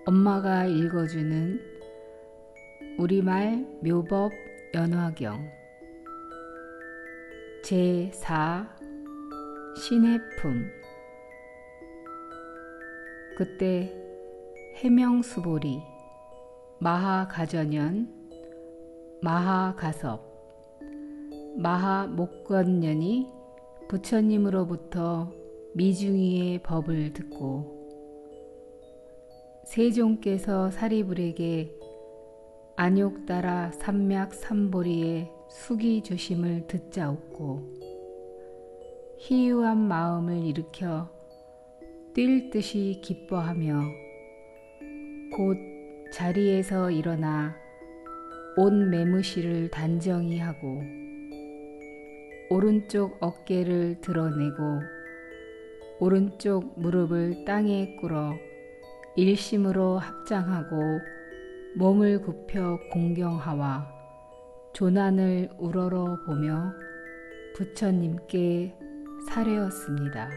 엄마가 읽어주는 우리말 묘법 연화경 제4 신의 품. 그때 해명수보리 마하가전년 마하가섭 마하목건년이 부처님으로부터 미중이의 법을 듣고 세종께서 사리불에게 안욕따라 삼맥삼보리의 수기조심을 듣자옵고 희유한 마음을 일으켜 뛸 듯이 기뻐하며 곧 자리에서 일어나 옷 매무시를 단정히 하고 오른쪽 어깨를 드러내고 오른쪽 무릎을 땅에 꿇어 일심으로 합장하고 몸을 굽혀 공경하와 조난을 우러러 보며 부처님께 사례었습니다.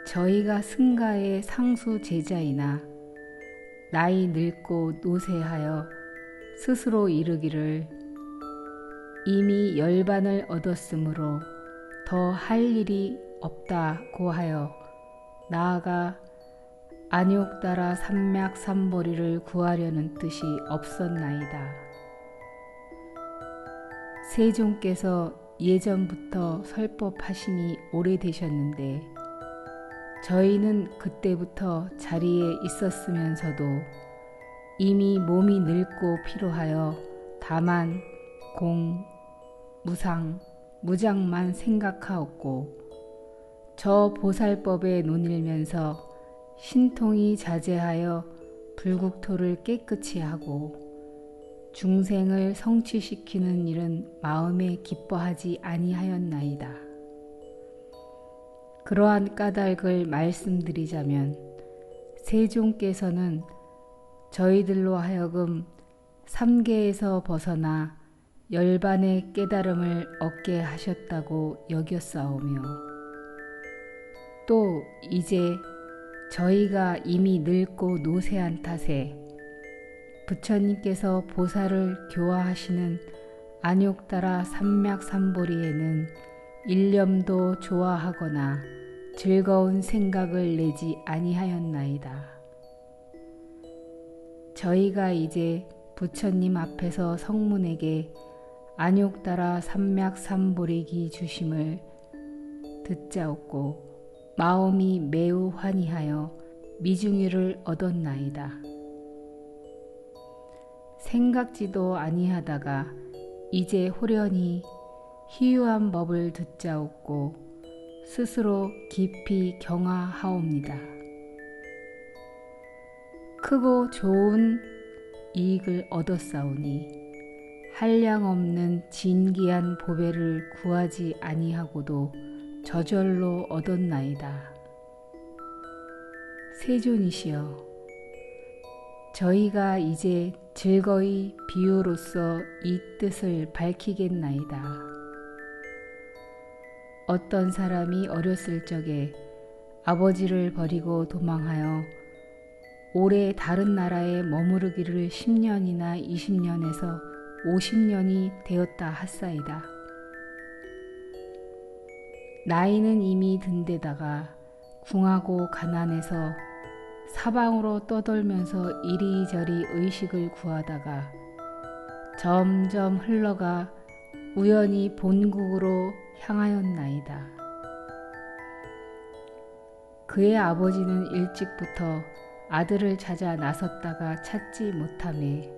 저희가 승가의 상수 제자이나 나이 늙고 노쇠하여 스스로 이르기를 이미 열반을 얻었으므로 더 할 일이 없다고 하여 나아가 안욕따라 삼맥삼보리를 구하려는 뜻이 없었나이다. 세종께서 예전부터 설법하심이 오래되셨는데 저희는 그때부터 자리에 있었으면서도 이미 몸이 늙고 피로하여 다만 공, 무상, 무장만 생각하였고 저 보살법에 논일면서 신통이 자제하여 불국토를 깨끗이 하고 중생을 성취시키는 일은 마음에 기뻐하지 아니하였나이다. 그러한 까닭을 말씀드리자면 세종께서는 저희들로 하여금 삼계에서 벗어나 열반의 깨달음을 얻게 하셨다고 여겼사오며 또 이제 저희가 이미 늙고 노쇠한 탓에 부처님께서 보살을 교화하시는 안욕따라 삼맥삼보리에는 일념도 좋아하거나 즐거운 생각을 내지 아니하였나이다. 저희가 이제 부처님 앞에서 성문에게 안욕따라 삼맥삼보리기 주심을 듣자옵고 마음이 매우 환희하여 미중이를 얻었나이다. 생각지도 아니하다가 이제 호련히 희유한 법을 듣자옵고 스스로 깊이 경화하옵니다. 크고 좋은 이익을 얻었사오니 한량없는 진기한 보배를 구하지 아니하고도 저절로 얻었나이다. 세존이시여, 저희가 이제 즐거이 비유로서 이 뜻을 밝히겠나이다. 어떤 사람이 어렸을 적에 아버지를 버리고 도망하여 오래 다른 나라에 머무르기를 10년이나 20년에서 50년이 되었다 하사이다. 나이는 이미 든 데다가 궁하고 가난해서 사방으로 떠돌면서 이리저리 의식을 구하다가 점점 흘러가 우연히 본국으로 향하였나이다. 그의 아버지는 일찍부터 아들을 찾아 나섰다가 찾지 못하매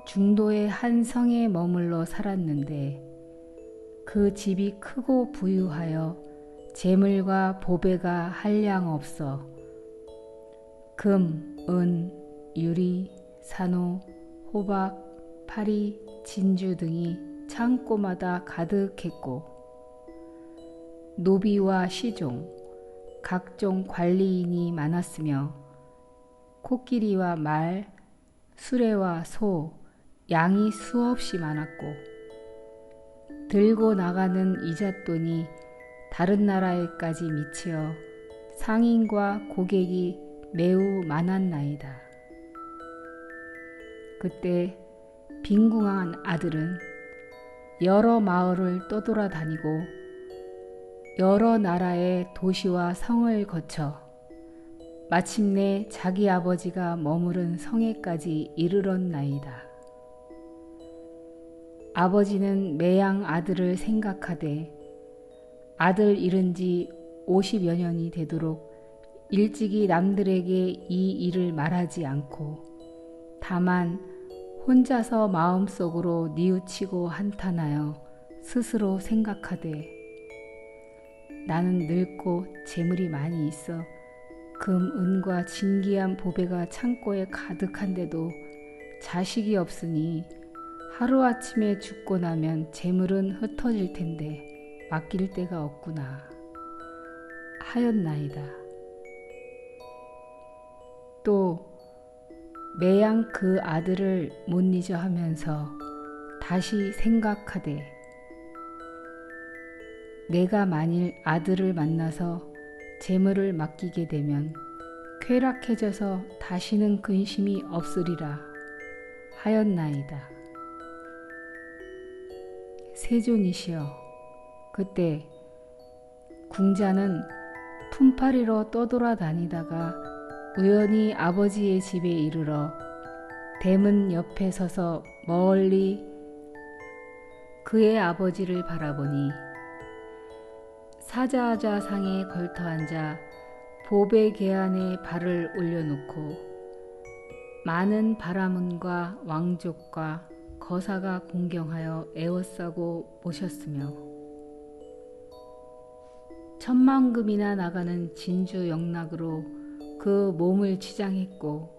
중도의 한 성에 머물러 살았는데 그 집이 크고 부유하여 재물과 보배가 한량 없어 금, 은, 유리, 산호, 호박, 파리, 진주 등이 창고마다 가득했고 노비와 시종, 각종 관리인이 많았으며 코끼리와 말, 수레와 소, 양이 수없이 많았고 들고 나가는 이잣돈이 다른 나라에까지 미치어 상인과 고객이 매우 많았나이다. 그때 빈궁한 아들은 여러 마을을 떠돌아다니고 여러 나라의 도시와 성을 거쳐 마침내 자기 아버지가 머무른 성에까지 이르렀나이다. 아버지는 매양 아들을 생각하되 아들 잃은 지 50여 년이 되도록 일찍이 남들에게 이 일을 말하지 않고 다만 혼자서 마음속으로 뉘우치고 한탄하여 스스로 생각하되 나는 늙고 재물이 많이 있어 금, 은과 진귀한 보배가 창고에 가득한데도 자식이 없으니 하루아침에 죽고 나면 재물은 흩어질 텐데 맡길 데가 없구나 하였나이다. 또 매양 그 아들을 못 잊어 하면서 다시 생각하되 내가 만일 아들을 만나서 재물을 맡기게 되면 쾌락해져서 다시는 근심이 없으리라 하였나이다. 세존이시여, 그때 궁자는 품팔이로 떠돌아다니다가 우연히 아버지의 집에 이르러 대문 옆에 서서 멀리 그의 아버지를 바라보니 사자자상에 걸터앉아 보배 계안에 발을 올려놓고 많은 바라문과 왕족과 거사가 공경하여 에워싸고 모셨으며 천만금이나 나가는 진주 영락으로 그 몸을 치장했고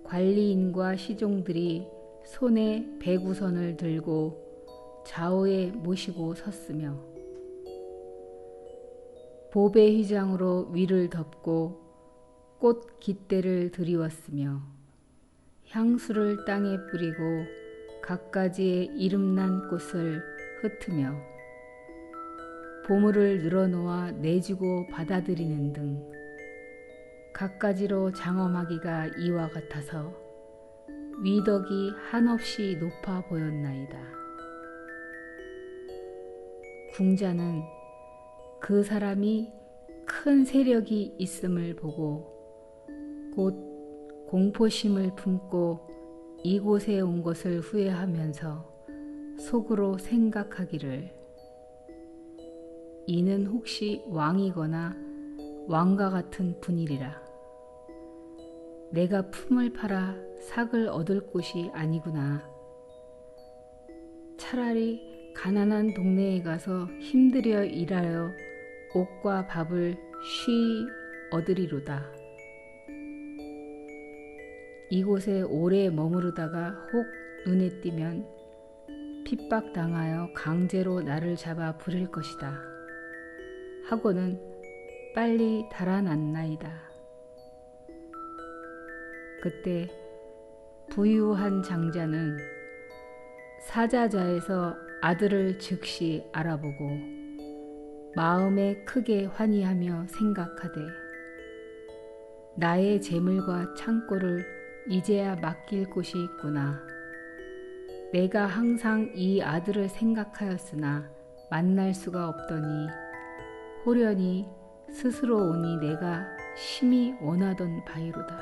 관리인과 시종들이 손에 배구선을 들고 좌우에 모시고 섰으며 보배 휘장으로 위를 덮고 꽃 깃대를 드리웠으며 향수를 땅에 뿌리고 갖가지의 이름난 꽃을 흩으며 보물을 늘어놓아 내주고 받아들이는 등 갖가지로 장엄하기가 이와 같아서 위덕이 한없이 높아 보였나이다. 궁자는 그 사람이 큰 세력이 있음을 보고 곧 공포심을 품고 이곳에 온 것을 후회하면서 속으로 생각하기를 이는 혹시 왕이거나 왕과 같은 분이리라. 내가 품을 팔아 삭을 얻을 곳이 아니구나. 차라리 가난한 동네에 가서 힘들여 일하여 옷과 밥을 쉬 얻으리로다. 이곳에 오래 머무르다가 혹 눈에 띄면 핍박당하여 강제로 나를 잡아 부릴 것이다 하고는 빨리 달아났나이다. 그때 부유한 장자는 사자자에서 아들을 즉시 알아보고 마음에 크게 환희하며 생각하되 나의 재물과 창고를 이제야 맡길 곳이 있구나. 내가 항상 이 아들을 생각하였으나 만날 수가 없더니 호련히 스스로 오니 내가 심히 원하던 바이로다.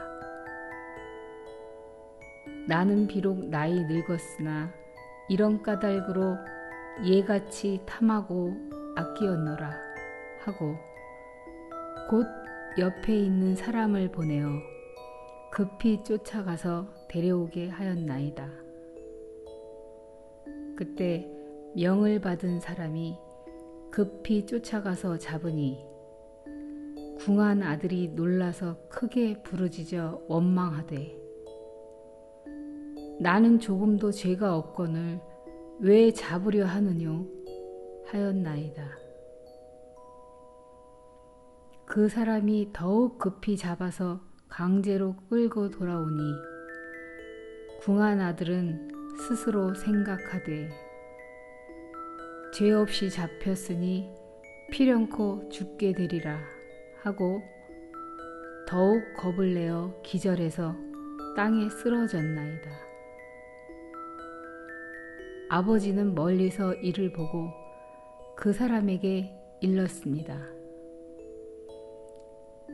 나는 비록 나이 늙었으나 이런 까닭으로 얘같이 탐하고 아끼었노라 하고 곧 옆에 있는 사람을 보내어 급히 쫓아가서 데려오게 하였나이다. 그때 명을 받은 사람이 급히 쫓아가서 잡으니 궁한 아들이 놀라서 크게 부르짖어 원망하되 나는 조금도 죄가 없거늘 왜 잡으려 하느뇨 하였나이다. 그 사람이 더욱 급히 잡아서 강제로 끌고 돌아오니 궁한 아들은 스스로 생각하되 죄 없이 잡혔으니 필연코 죽게 되리라 하고 더욱 겁을 내어 기절해서 땅에 쓰러졌나이다. 아버지는 멀리서 이를 보고 그 사람에게 일렀습니다.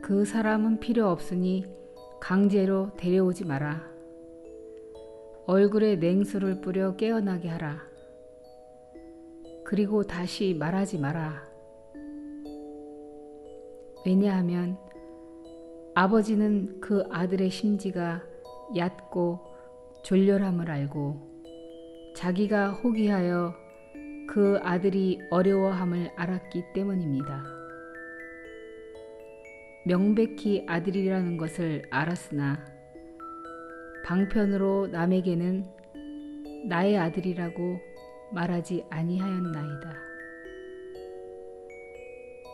그 사람은 필요 없으니 강제로 데려오지 마라. 얼굴에 냉수를 뿌려 깨어나게 하라. 그리고 다시 말하지 마라. 왜냐하면 아버지는 그 아들의 심지가 얕고 졸렬함을 알고 자기가 호기하여 그 아들이 어려워함을 알았기 때문입니다. 명백히 아들이라는 것을 알았으나 방편으로 남에게는 나의 아들이라고 말하지 아니하였나이다.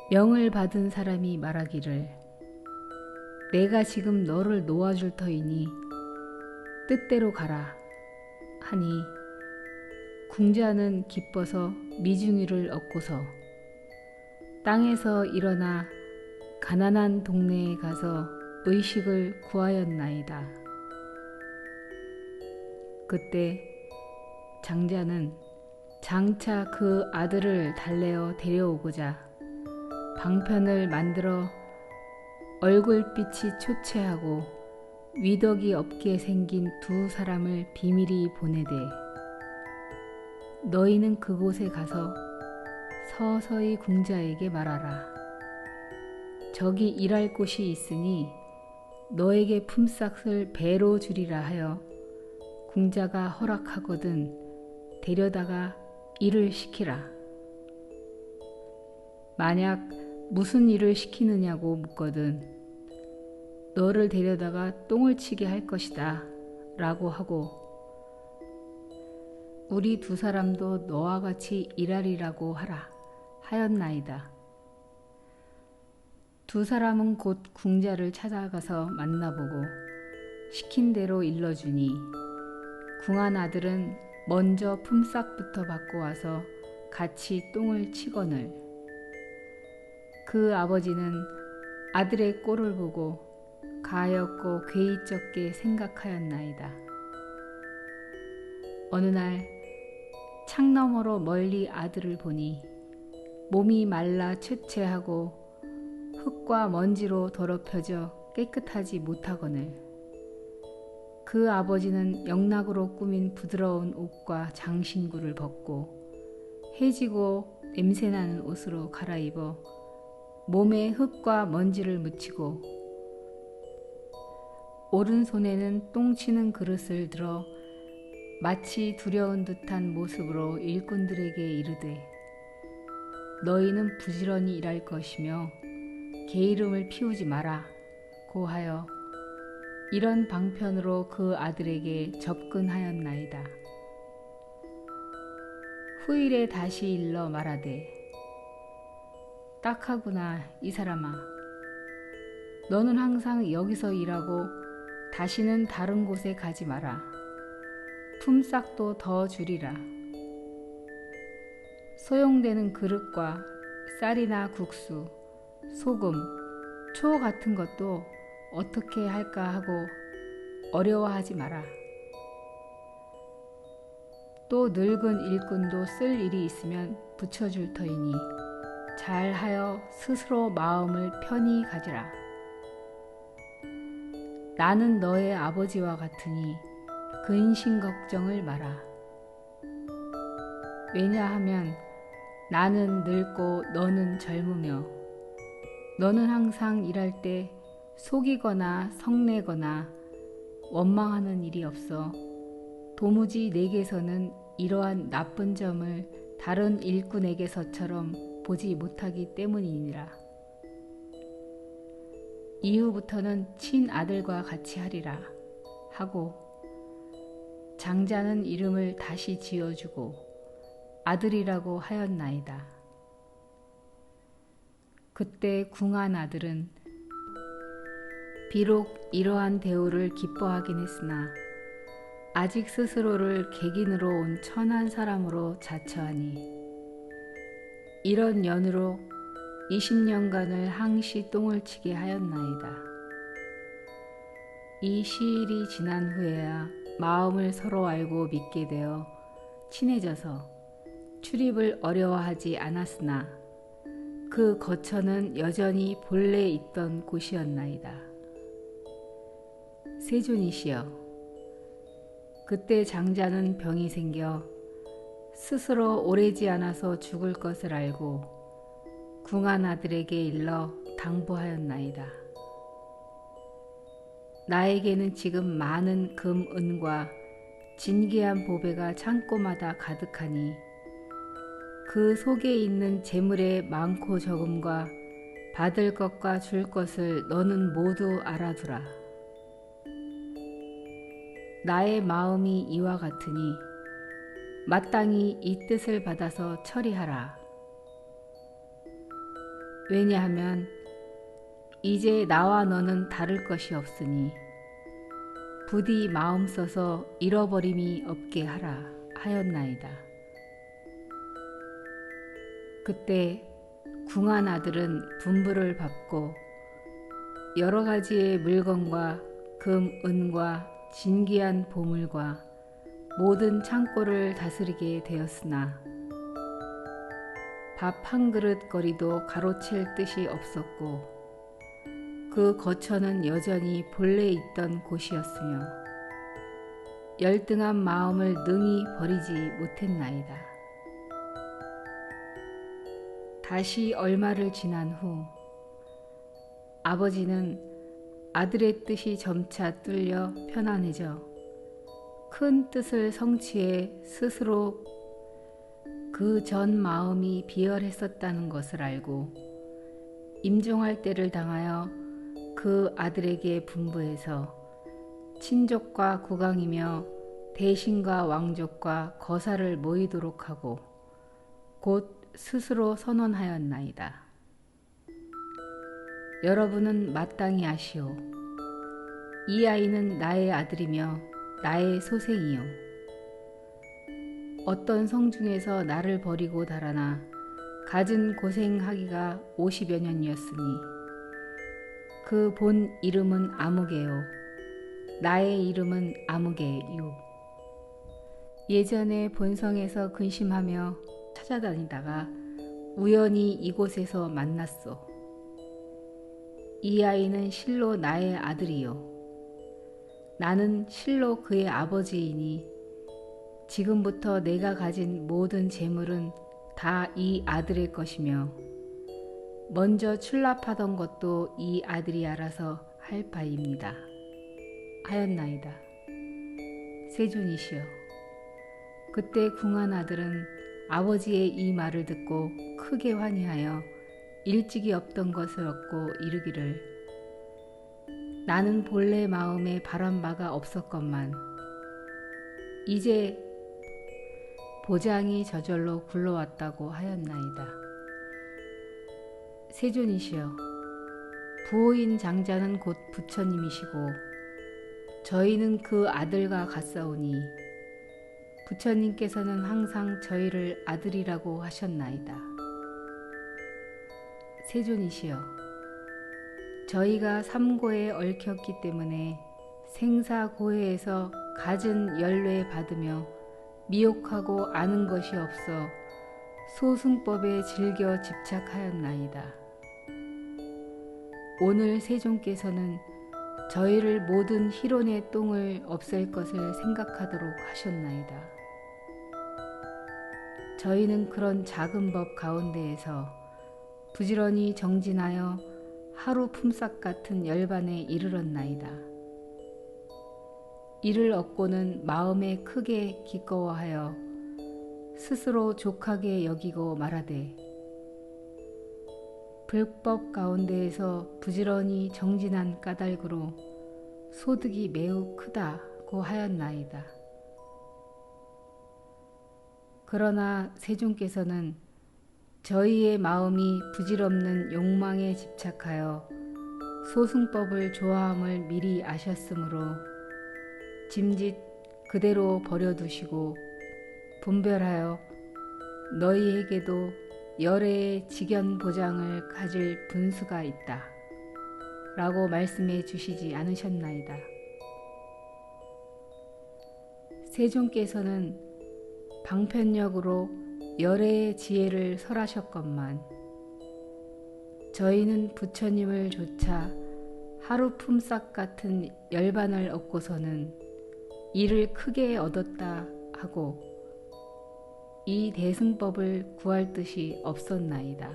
명을 받은 사람이 말하기를 내가 지금 너를 놓아줄 터이니 뜻대로 가라 하니 궁자는 기뻐서 미중이를 얻고서 땅에서 일어나 가난한 동네에 가서 의식을 구하였나이다. 그때 장자는 장차 그 아들을 달래어 데려오고자 방편을 만들어 얼굴빛이 초췌하고 위덕이 없게 생긴 두 사람을 비밀히 보내되 너희는 그곳에 가서 서서히 궁자에게 말하라. 저기 일할 곳이 있으니 너에게 품삯을 배로 주리라 하여 궁자가 허락하거든 데려다가 일을 시키라. 만약 무슨 일을 시키느냐고 묻거든 너를 데려다가 똥을 치게 할 것이다 라고 하고 우리 두 사람도 너와 같이 일하리라고 하라 하였나이다. 두 사람은 곧 궁자를 찾아가서 만나보고 시킨 대로 일러주니 궁한 아들은 먼저 품삯부터 받고 와서 같이 똥을 치거늘 그 아버지는 아들의 꼴을 보고 가엾고 괴이쩍게 생각하였나이다. 어느 날 창너머로 멀리 아들을 보니 몸이 말라 쇠쇠하고 흙과 먼지로 더럽혀져 깨끗하지 못하거늘 그 아버지는 영락으로 꾸민 부드러운 옷과 장신구를 벗고 해지고 냄새나는 옷으로 갈아입어 몸에 흙과 먼지를 묻히고 오른손에는 똥치는 그릇을 들어 마치 두려운 듯한 모습으로 일꾼들에게 이르되 너희는 부지런히 일할 것이며 게으름을 피우지 마라 고하여 이런 방편으로 그 아들에게 접근하였나이다. 후일에 다시 일러 말하되 딱하구나 이 사람아 너는 항상 여기서 일하고 다시는 다른 곳에 가지 마라. 품삯도 더 주리라. 소용되는 그릇과 쌀이나 국수, 소금, 초 같은 것도 어떻게 할까 하고 어려워하지 마라. 또 늙은 일꾼도 쓸 일이 있으면 붙여줄 터이니 잘하여 스스로 마음을 편히 가지라. 나는 너의 아버지와 같으니 근심 걱정을 마라. 왜냐하면 나는 늙고 너는 젊으며 너는 항상 일할 때 속이거나 성내거나 원망하는 일이 없어 도무지 내게서는 이러한 나쁜 점을 다른 일꾼에게서처럼 보지 못하기 때문이니라. 이후부터는 친아들과 같이 하리라 하고 장자는 이름을 다시 지어주고 아들이라고 하였나이다. 그때 궁한 아들은 비록 이러한 대우를 기뻐하긴 했으나 아직 스스로를 객인으로 온 천한 사람으로 자처하니 이런 연으로 20년간을 항시 똥을 치게 하였나이다. 이 시일이 지난 후에야 마음을 서로 알고 믿게 되어 친해져서 출입을 어려워하지 않았으나 그 거처는 여전히 본래 있던 곳이었나이다. 세존이시여, 그때 장자는 병이 생겨 스스로 오래지 않아서 죽을 것을 알고 궁한 아들에게 일러 당부하였나이다. 나에게는 지금 많은 금, 은과 진귀한 보배가 창고마다 가득하니 그 속에 있는 재물의 많고 적음과 받을 것과 줄 것을 너는 모두 알아두라. 나의 마음이 이와 같으니 마땅히 이 뜻을 받아서 처리하라. 왜냐하면 이제 나와 너는 다를 것이 없으니 부디 마음 써서 잃어버림이 없게 하라 하였나이다. 그때 궁한 아들은 분부를 받고 여러 가지의 물건과 금, 은과 진귀한 보물과 모든 창고를 다스리게 되었으나 밥 한 그릇 거리도 가로챌 뜻이 없었고 그 거처는 여전히 본래 있던 곳이었으며 열등한 마음을 능히 버리지 못했나이다. 다시 얼마를 지난 후 아버지는 아들의 뜻이 점차 뚫려 편안해져 큰 뜻을 성취해 스스로 그 전 마음이 비열했었다는 것을 알고 임종할 때를 당하여 그 아들에게 분부해서 친족과 국왕이며 대신과 왕족과 거사를 모이도록 하고 곧 스스로 선언하였나이다. 여러분은 마땅히 아시오. 이 아이는 나의 아들이며 나의 소생이요. 어떤 성중에서 나를 버리고 달아나 갖은 고생하기가 50여 년이었으니 그 본 이름은 아무개요. 나의 이름은 아무개요. 예전에 본성에서 근심하며 찾아다니다가 우연히 이곳에서 만났소. 이 아이는 실로 나의 아들이요. 나는 실로 그의 아버지이니 지금부터 내가 가진 모든 재물은 다 이 아들의 것이며 먼저 출납하던 것도 이 아들이 알아서 할 바입니다. 하였나이다. 세존이시여, 그때 궁한 아들은 아버지의 이 말을 듣고 크게 환희하여 일찍이 없던 것을 얻고 이르기를 나는 본래 마음에 바란 바가 없었건만 이제 보장이 저절로 굴러왔다고 하였나이다. 세존이시여, 부호인 장자는 곧 부처님이시고 저희는 그 아들과 같사오니 부처님께서는 항상 저희를 아들이라고 하셨나이다. 세존이시여, 저희가 삼고에 얽혔기 때문에 생사고해에서 갖은 연례 받으며 미혹하고 아는 것이 없어 소승법에 즐겨 집착하였나이다. 오늘 세존께서는 저희를 모든 희론의 똥을 없앨 것을 생각하도록 하셨나이다. 저희는 그런 작은 법 가운데에서 부지런히 정진하여 하루 품삯 같은 열반에 이르렀나이다. 이를 얻고는 마음에 크게 기꺼워하여 스스로 족하게 여기고 말하되 불법 가운데에서 부지런히 정진한 까닭으로 소득이 매우 크다고 하였나이다. 그러나 세존께서는 저희의 마음이 부질없는 욕망에 집착하여 소승법을 좋아함을 미리 아셨으므로 짐짓 그대로 버려두시고 분별하여 너희에게도 열애의 직연 보장을 가질 분수가 있다 라고 말씀해 주시지 않으셨나이다. 세종께서는 방편력으로 열애의 지혜를 설하셨건만 저희는 부처님을 조차 하루 품삯 같은 열반을 얻고서는 이를 크게 얻었다 하고 이 대승법을 구할 뜻이 없었나이다.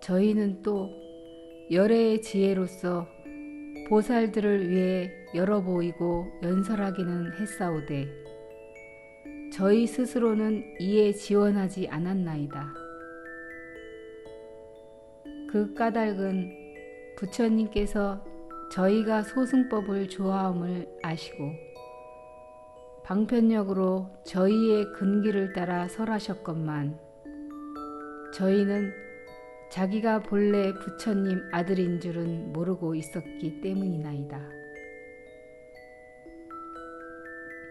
저희는 또 열애의 지혜로서 보살들을 위해 열어 보이고 연설하기는 했사오되 저희 스스로는 이에 지원하지 않았나이다. 그 까닭은 부처님께서 저희가 소승법을 좋아함을 아시고 방편력으로 저희의 근기를 따라 설하셨건만 저희는 자기가 본래 부처님 아들인 줄은 모르고 있었기 때문이나이다.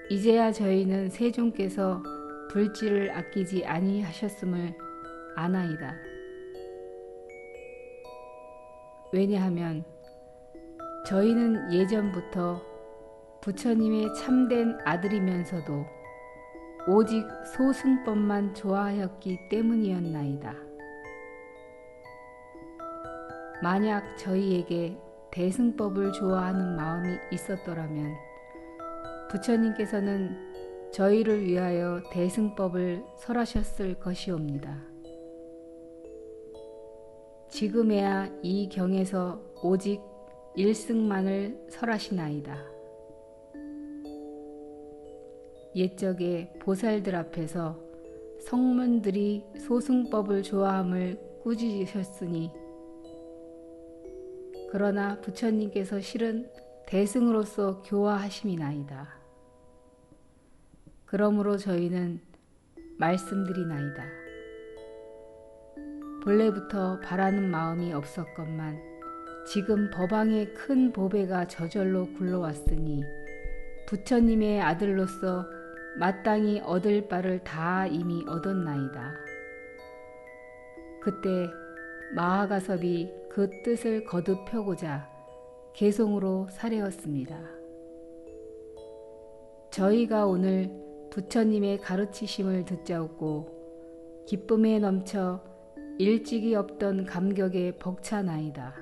이제야 저희는 세종께서 불지를 아끼지 아니하셨음을 아나이다. 왜냐하면 저희는 예전부터 부처님의 참된 아들이면서도 오직 소승법만 좋아하였기 때문이었나이다. 만약 저희에게 대승법을 좋아하는 마음이 있었더라면 부처님께서는 저희를 위하여 대승법을 설하셨을 것이옵니다. 지금에야 이 경에서 오직 일승만을 설하시나이다. 옛적에 보살들 앞에서 성문들이 소승법을 좋아함을 꾸짖으셨으니 그러나 부처님께서 실은 대승으로서 교화하심이나이다. 그러므로 저희는 말씀드리나이다. 본래부터 바라는 마음이 없었건만 지금 법왕의 큰 보배가 저절로 굴러왔으니 부처님의 아들로서 마땅히 얻을 바를 다 이미 얻었나이다. 그때 마하가섭이 그 뜻을 거듭 펴고자 개송으로 사례었습니다. 저희가 오늘 부처님의 가르치심을 듣자옵고 기쁨에 넘쳐 일찍이 없던 감격에 벅차나이다.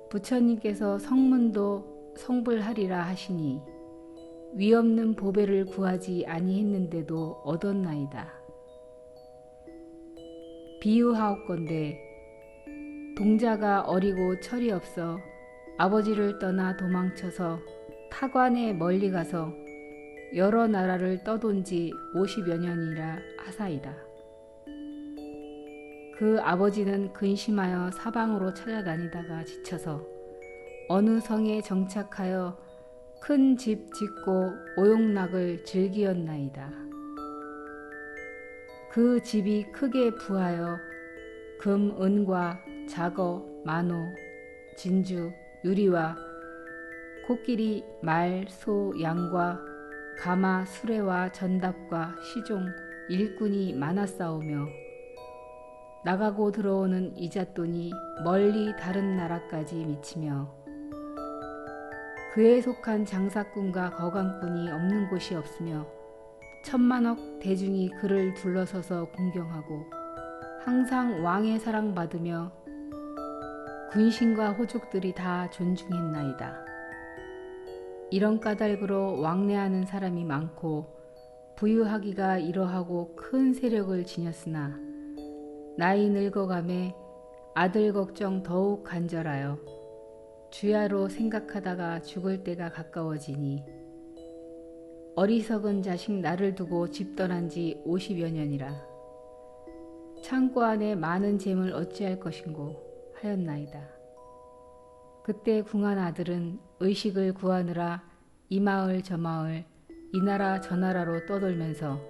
부처님께서 성문도 성불하리라 하시니 위없는 보배를 구하지 아니했는데도 얻었나이다. 비유하옵건대 동자가 어리고 철이 없어 아버지를 떠나 도망쳐서 타관에 멀리 가서 여러 나라를 떠돈 지 50여 년이라 하사이다. 그 아버지는 근심하여 사방으로 찾아다니다가 지쳐서 어느 성에 정착하여 큰 집 짓고 오용락을 즐기었나이다. 그 집이 크게 부하여 금, 은과 자거, 만호, 진주, 유리와 코끼리, 말, 소, 양과 가마, 수레와 전답과 시종, 일꾼이 많았사오며 나가고 들어오는 이잣돈이 멀리 다른 나라까지 미치며 그에 속한 장사꾼과 거강꾼이 없는 곳이 없으며 천만억 대중이 그를 둘러서서 공경하고 항상 왕의 사랑받으며 군신과 호족들이 다 존중했나이다. 이런 까닭으로 왕래하는 사람이 많고 부유하기가 이러하고 큰 세력을 지녔으나 나이 늙어감에 아들 걱정 더욱 간절하여 주야로 생각하다가 죽을 때가 가까워지니 어리석은 자식 나를 두고 집 떠난 지 50여 년이라 창고 안에 많은 재물 어찌할 것인고 하였나이다. 그때 궁한 아들은 의식을 구하느라 이 마을 저 마을 이 나라 저 나라로 떠돌면서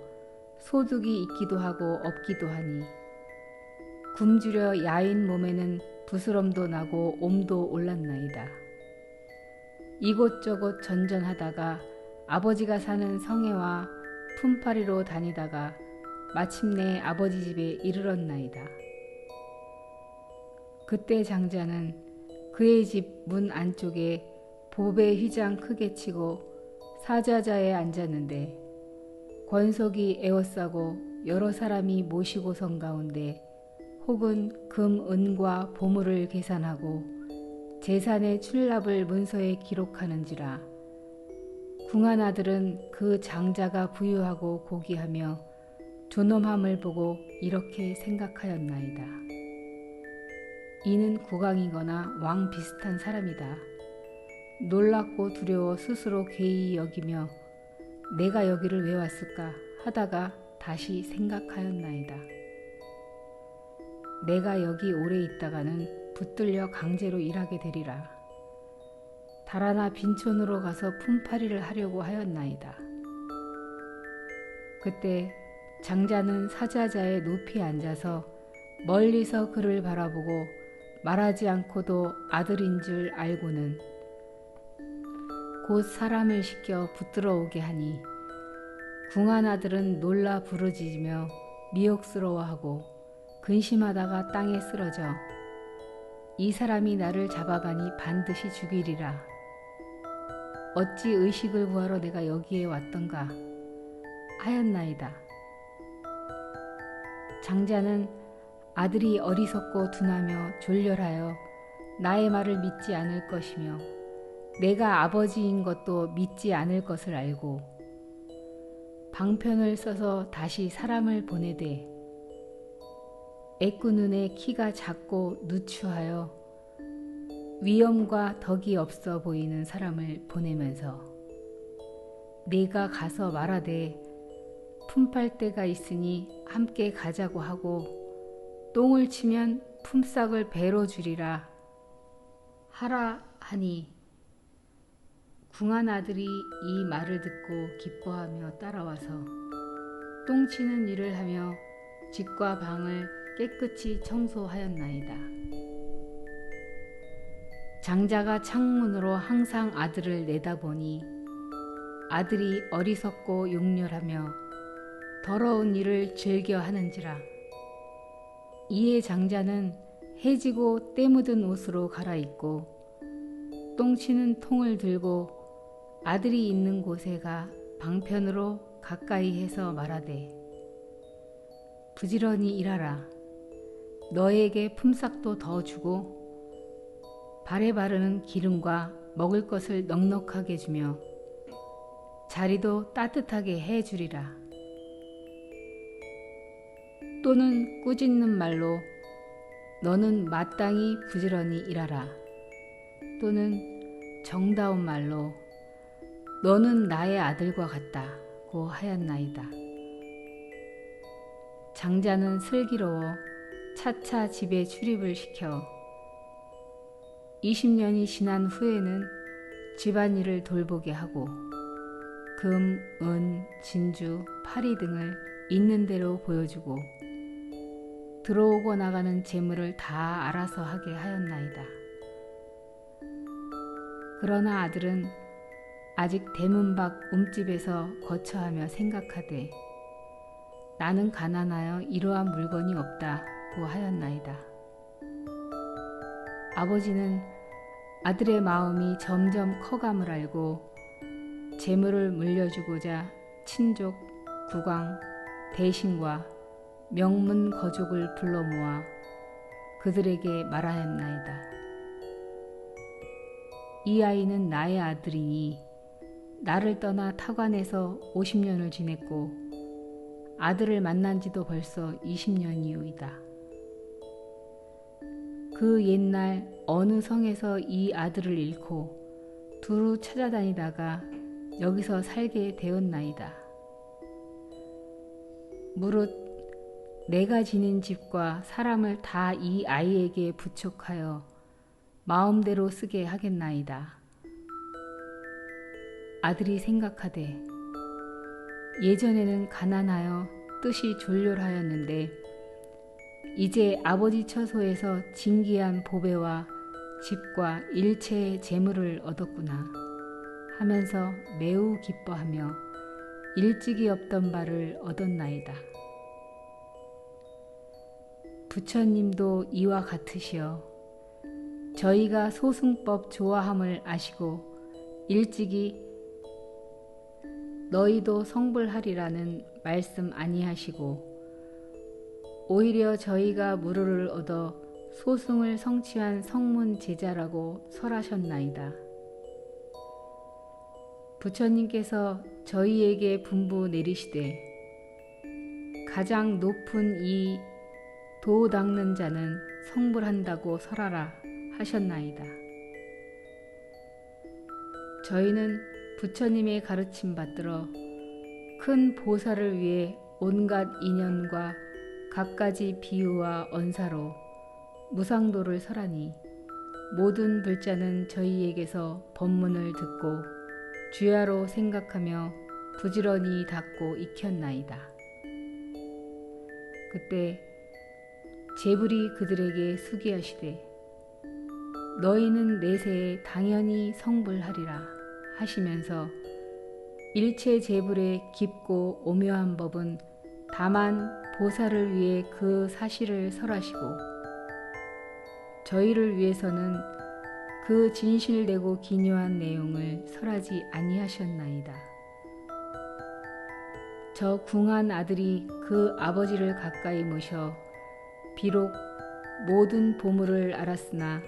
소득이 있기도 하고 없기도 하니 굶주려 야인 몸에는 부스럼도 나고 옴도 올랐나이다. 이곳저곳 전전하다가 아버지가 사는 성에와 품팔이로 다니다가 마침내 아버지 집에 이르렀나이다. 그때 장자는 그의 집 문 안쪽에 보배 휘장 크게 치고 사자자에 앉았는데 권속이 에워싸고 여러 사람이 모시고선 가운데 혹은 금, 은과 보물을 계산하고 재산의 출납을 문서에 기록하는지라. 궁한 아들은 그 장자가 부유하고 고귀하며 존엄함을 보고 이렇게 생각하였나이다. 이는 국왕이거나 왕 비슷한 사람이다. 놀랍고 두려워 스스로 괴히 여기며 내가 여기를 왜 왔을까 하다가 다시 생각하였나이다. 내가 여기 오래 있다가는 붙들려 강제로 일하게 되리라. 달아나 빈촌으로 가서 품팔이를 하려고 하였나이다. 그때 장자는 사자자의 높이 앉아서 멀리서 그를 바라보고 말하지 않고도 아들인 줄 알고는 곧 사람을 시켜 붙들어 오게 하니 궁한 아들은 놀라 부르짖으며 미혹스러워하고 근심하다가 땅에 쓰러져 이 사람이 나를 잡아가니 반드시 죽이리라. 어찌 의식을 구하러 내가 여기에 왔던가 하였나이다. 장자는 아들이 어리석고 둔하며 졸렬하여 나의 말을 믿지 않을 것이며 내가 아버지인 것도 믿지 않을 것을 알고 방편을 써서 다시 사람을 보내되 애꾸 눈에 키가 작고 누추하여 위엄과 덕이 없어 보이는 사람을 보내면서 네가 가서 말하되 품팔 때가 있으니 함께 가자고 하고 똥을 치면 품삯을 배로 주리라 하라 하니 궁한 아들이 이 말을 듣고 기뻐하며 따라와서 똥 치는 일을 하며 집과 방을 깨끗이 청소하였나이다. 장자가 창문으로 항상 아들을 내다보니 아들이 어리석고 용렬하며 더러운 일을 즐겨 하는지라. 이에 장자는 해지고 때 묻은 옷으로 갈아입고 똥치는 통을 들고 아들이 있는 곳에 가 방편으로 가까이 해서 말하되 부지런히 일하라. 너에게 품삯도 더 주고 발에 바르는 기름과 먹을 것을 넉넉하게 주며 자리도 따뜻하게 해 주리라. 또는 꾸짖는 말로 너는 마땅히 부지런히 일하라. 또는 정다운 말로 너는 나의 아들과 같다고 하였나이다. 장자는 슬기로워 차차 집에 출입을 시켜 20년이 지난 후에는 집안일을 돌보게 하고 금, 은, 진주, 파리 등을 있는 대로 보여주고 들어오고 나가는 재물을 다 알아서 하게 하였나이다. 그러나 아들은 아직 대문 밖 움집에서 거처하며 생각하되 나는 가난하여 이러한 물건이 없다고 하였나이다. 아버지는 아들의 마음이 점점 커감을 알고 재물을 물려주고자 친족, 국왕, 대신과 명문 거족을 불러 모아 그들에게 말하였나이다. 이 아이는 나의 아들이니 나를 떠나 타관에서 50년을 지냈고 아들을 만난 지도 벌써 20년이오이다. 그 옛날 어느 성에서 이 아들을 잃고 두루 찾아다니다가 여기서 살게 되었나이다. 무릇 내가 지닌 집과 사람을 다 이 아이에게 부촉하여 마음대로 쓰게 하겠나이다. 아들이 생각하되 예전에는 가난하여 뜻이 졸렬하였는데 이제 아버지 처소에서 진귀한 보배와 집과 일체의 재물을 얻었구나 하면서 매우 기뻐하며 일찍이 없던 바를 얻었나이다. 부처님도 이와 같으시어 저희가 소승법 좋아함을 아시고 일찍이 너희도 성불하리라는 말씀 아니하시고 오히려 저희가 무료를 얻어 소승을 성취한 성문 제자라고 설하셨나이다. 부처님께서 저희에게 분부 내리시되 가장 높은 이 도 닦는 자는 성불한다고 설하라 하셨나이다. 저희는 부처님의 가르침 받들어 큰 보살을 위해 온갖 인연과 갖가지 비유와 언사로 무상도를 설하니 모든 불자는 저희에게서 법문을 듣고 주야로 생각하며 부지런히 닦고 익혔나이다. 그때 제불이 그들에게 수기하시되 너희는 내세에 당연히 성불하리라 하시면서 일체 제불의 깊고 오묘한 법은 다만 보살을 위해 그 사실을 설하시고 저희를 위해서는 그 진실되고 기묘한 내용을 설하지 아니하셨나이다. 저 궁한 아들이 그 아버지를 가까이 모셔 비록 모든 보물을 알았으나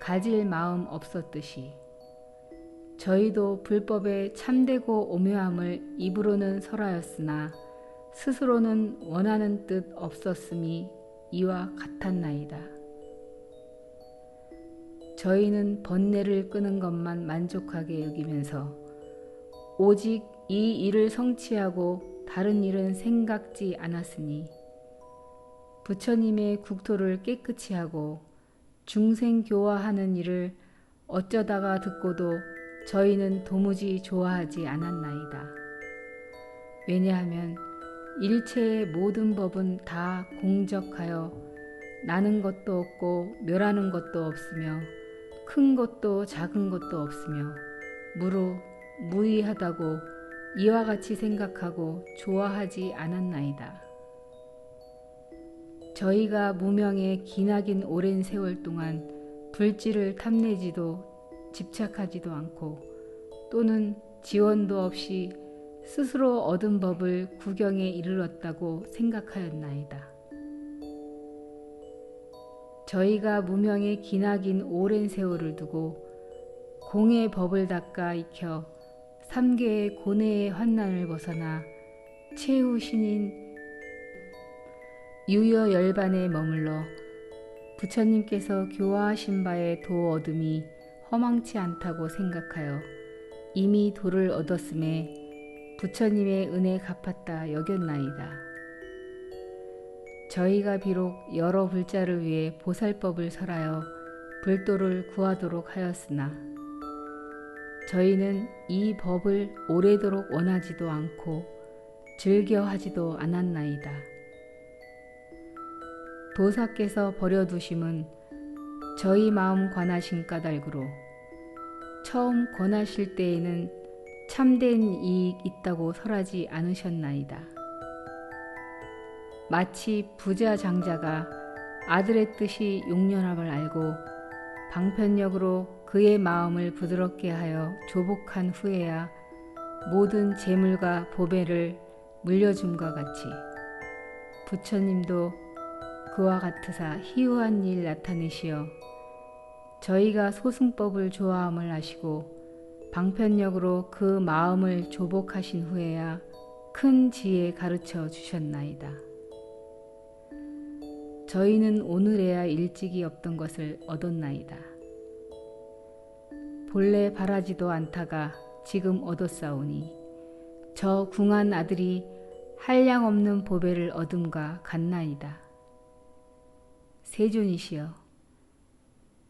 가질 마음 없었듯이 저희도 불법의 참되고 오묘함을 입으로는 설하였으나 스스로는 원하는 뜻 없었음이 이와 같았나이다. 저희는 번뇌를 끄는 것만 만족하게 여기면서 오직 이 일을 성취하고 다른 일은 생각지 않았으니 부처님의 국토를 깨끗이 하고 중생교화하는 일을 어쩌다가 듣고도 저희는 도무지 좋아하지 않았나이다. 왜냐하면 일체의 모든 법은 다 공적하여 나는 것도 없고 멸하는 것도 없으며 큰 것도 작은 것도 없으며 무루 무의하다고 이와 같이 생각하고 좋아하지 않았나이다. 저희가 무명의 기나긴 오랜 세월 동안 불지를 탐내지도 집착하지도 않고 또는 지원도 없이 스스로 얻은 법을 구경에 이르렀다고 생각하였나이다. 저희가 무명의 기나긴 오랜 세월을 두고 공의 법을 닦아 익혀 삼계의 고뇌의 환난을 벗어나 최후 신인 유여 열반에 머물러 부처님께서 교화하신 바의 도 얻음이 허망치 않다고 생각하여 이미 도를 얻었음에 부처님의 은혜 갚았다 여겼나이다. 저희가 비록 여러 불자를 위해 보살법을 설하여 불도를 구하도록 하였으나 저희는 이 법을 오래도록 원하지도 않고 즐겨하지도 않았나이다. 도사께서 버려두심은 저희 마음 관하신 까닭으로 처음 권하실 때에는 참된 이익 있다고 설하지 않으셨나이다. 마치 부자 장자가 아들의 뜻이 용연함을 알고 방편력으로 그의 마음을 부드럽게 하여 조복한 후에야 모든 재물과 보배를 물려줌과 같이 부처님도 그와 같으사 희유한 일 나타내시어 저희가 소승법을 좋아함을 아시고 방편력으로 그 마음을 조복하신 후에야 큰 지혜 가르쳐 주셨나이다. 저희는 오늘에야 일찍이 없던 것을 얻었나이다. 본래 바라지도 않다가 지금 얻었사오니 저 궁한 아들이 한량없는 보배를 얻음과 같나이다. 세존이시여,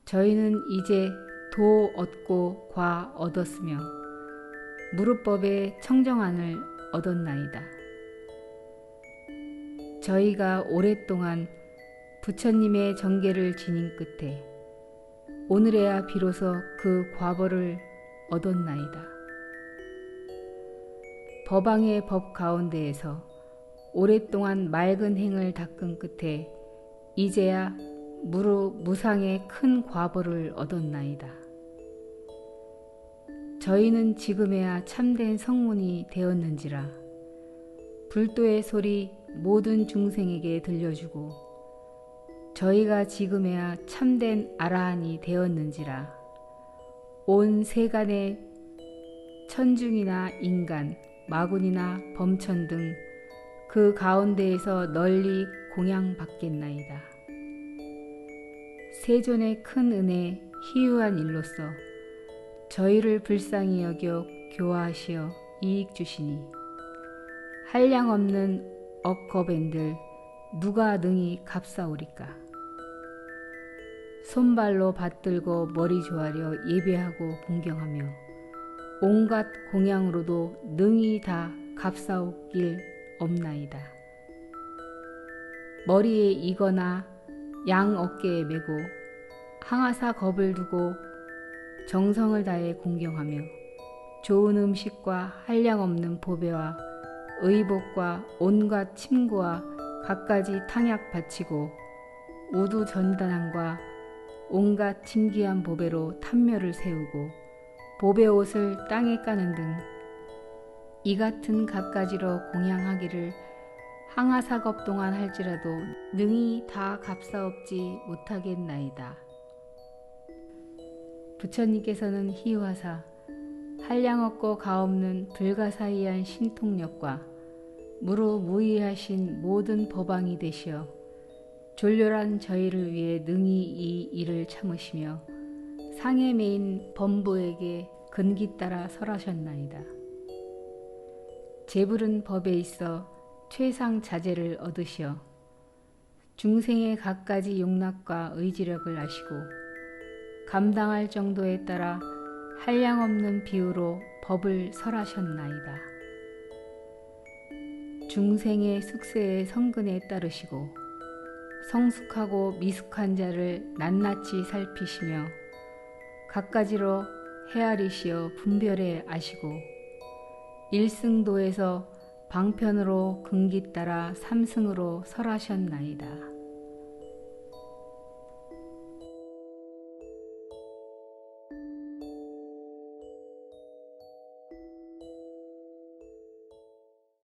저희는 이제 도 얻고 과 얻었으며 무릇법의 청정안을 얻었나이다. 저희가 오랫동안 부처님의 정계를 지닌 끝에 오늘에야 비로소 그 과보를 얻었나이다. 법왕의 법 가운데에서 오랫동안 맑은 행을 닦은 끝에 이제야 무상의 큰 과보를 얻었나이다. 저희는 지금에야 참된 성문이 되었는지라. 불도의 소리 모든 중생에게 들려주고 저희가 지금에야 참된 아라한이 되었는지라. 온 세간의 천중이나 인간, 마군이나 범천 등 그 가운데에서 널리 공양받겠나이다. 세존의 큰 은혜 희유한 일로서 저희를 불쌍히 여겨 교화하시어 이익 주시니 한량없는 억겁엔들 누가 능히 값사오리까. 손발로 받들고 머리 조아려 예배하고 공경하며 온갖 공양으로도 능히 다 값사오길 없나이다. 머리에 이거나 양 어깨에 메고 항아사 겁을 두고 정성을 다해 공경하며 좋은 음식과 한량없는 보배와 의복과 온갖 침구와 갖가지 탕약 바치고 우두 전단함과 온갖 진귀한 보배로 탐묘를 세우고 보배 옷을 땅에 까는 등 이 같은 갖가지로 공양하기를 항아사겁 동안 할지라도 능히 다 값사옵지 못하겠나이다. 부처님께서는 희유하사 한량없고 가없는 불가사의한 신통력과 무루무이하신 모든 법왕이 되시어 졸렬한 저희를 위해 능히 이 일을 참으시며 상에 매인 범부에게 근기 따라 설하셨나이다. 재불은 법에 있어 최상 자재를 얻으시어 중생의 갖가지 용납과 의지력을 아시고 감당할 정도에 따라 한량없는 비유로 법을 설하셨나이다. 중생의 숙세의 성근에 따르시고 성숙하고 미숙한 자를 낱낱이 살피시며 갖가지로 헤아리시어 분별해 아시고 일승도에서 방편으로 근기 따라 삼승으로 설하셨나이다.